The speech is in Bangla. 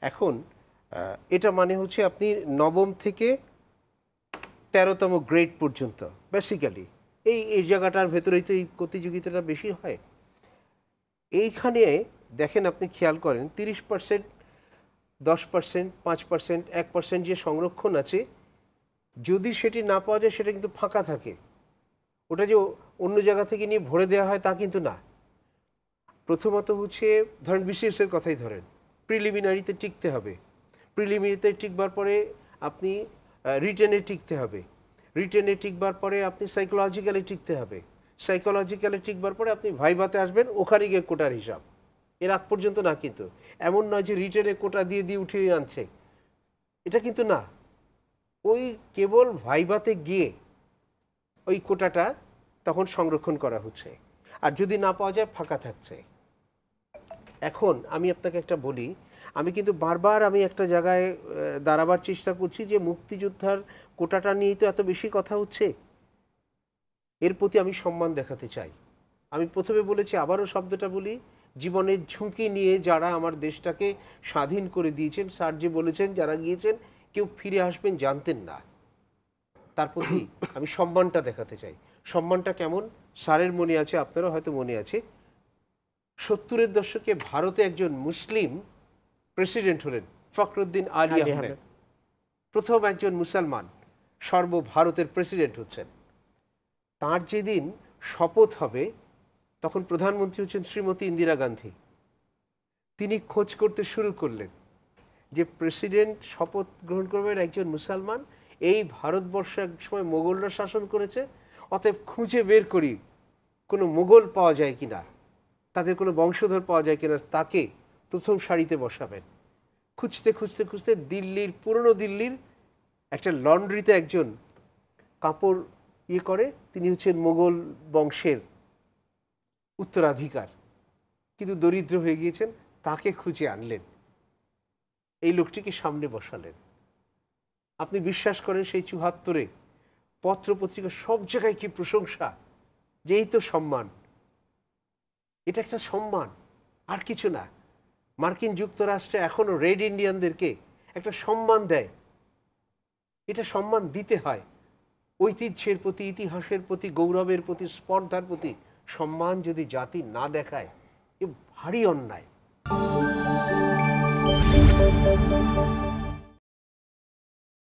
এখন এটা মানে হচ্ছে আপনি নবম থেকে 13তম গ্রেড পর্যন্ত বেসিক্যালি এই জায়গাটার ভেতরেই তো এই প্রতিযোগিতাটা বেশি হয়। এইখানে দেখেন, আপনি খেয়াল করেন 30%, 10%, 5%, 1% যে সংরক্ষণ আছে, যদি সেটি না পাওয়া যায় সেটা কিন্তু ফাঁকা থাকে। ওটা যে অন্য জায়গা থেকে নিয়ে ভরে দেওয়া হয় তা কিন্তু না। প্রথমত হচ্ছে ধরেন বিসিএসের কথাই ধরেন, প্রিলিমিনারিতে টিকতে হবে, প্রিলিমিনারিতে টিকবার পরে আপনি রিটেনে টিকতে হবে, রিটেনে টিকবার পরে আপনি সাইকোলজিক্যালে টিকতে হবে, সাইকোলজিক্যালে টিকবার পরে আপনি ভাইভাতে আসবেন, ওখানে গিয়ে কোটার হিসাব। এর আগ পর্যন্ত না কিন্তু, এমন নয় যে রিটেনে কোটা দিয়ে দিয়ে উঠিয়ে আনছে, এটা কিন্তু না। ওই কেবল ভাইভাতে গিয়ে ওই কোটাটা তখন সংরক্ষণ করা হচ্ছে, আর যদি না পাওয়া যায় ফাঁকা থাকছে। এখন আমি আপনাকে একটা বলি, আমি কিন্তু বারবার আমি একটা জায়গায় দাঁড়াবার চেষ্টা করছি যে মুক্তিযোদ্ধার কোটাটা নিয়েই তো এত বেশি কথা হচ্ছে, এর প্রতি আমি সম্মান দেখাতে চাই। আমি প্রথমে বলেছি, আবারও শব্দটা বলি, জীবনের ঝুঁকি নিয়ে যারা আমার দেশটাকে স্বাধীন করে দিয়েছেন, স্যার যে বলেছেন যারা গিয়েছেন কেউ ফিরে আসবেন জানতেন না, তার প্রতি আমি সম্মানটা দেখাতে চাই। সম্মানটা কেমন স্যারের মনে আছে, আপনারও হয়তো মনে আছে, 70-এর দশকে ভারতে একজন মুসলিম প্রেসিডেন্ট হলেন, ফখরুদ্দিন আলী আহমেদ, প্রথম একজন মুসলমান সর্বভারতের প্রেসিডেন্ট হচ্ছেন। তার যেদিন শপথ হবে তখন প্রধানমন্ত্রী হচ্ছেন শ্রীমতী ইন্দিরা গান্ধী। তিনি খোঁজ করতে শুরু করলেন যে প্রেসিডেন্ট শপথ গ্রহণ করবেন একজন মুসলমান, এই ভারতবর্ষ এক সময় মোগলরা শাসন করেছে, অতএব খুঁজে বের করি কোনো মোগল পাওয়া যায় কিনা, তাদের কোনো বংশধর পাওয়া যায় কিনা, তাকে প্রথম সারিতে বসাবেন। খুঁজতে খুঁজতে খুঁজতে দিল্লির, পুরনো দিল্লির একটা লন্ড্রিতে একজন কাপড় করে, তিনি হচ্ছেন মোগল বংশের উত্তরাধিকার, কিন্তু দরিদ্র হয়ে গিয়েছেন, তাকে খুঁজে আনলেন, এই লোকটিকে সামনে বসালেন। আপনি বিশ্বাস করেন সেই 74-এ পত্রপত্রিকা সব জায়গায় কি প্রশংসা, যে এই তো সম্মান, এটা একটা সম্মান, আর কিছু না। মার্কিন যুক্তরাষ্ট্রে এখনও রেড ইন্ডিয়ানদেরকে একটা সম্মান দেয়, এটা সম্মান দিতে হয়। ঐতিহ্যের প্রতি, ইতিহাসের প্রতি, গৌরবের প্রতি, স্পর্ধার প্রতি সম্মান যদি জাতি না দেখায়, এ ভারী অন্যায়।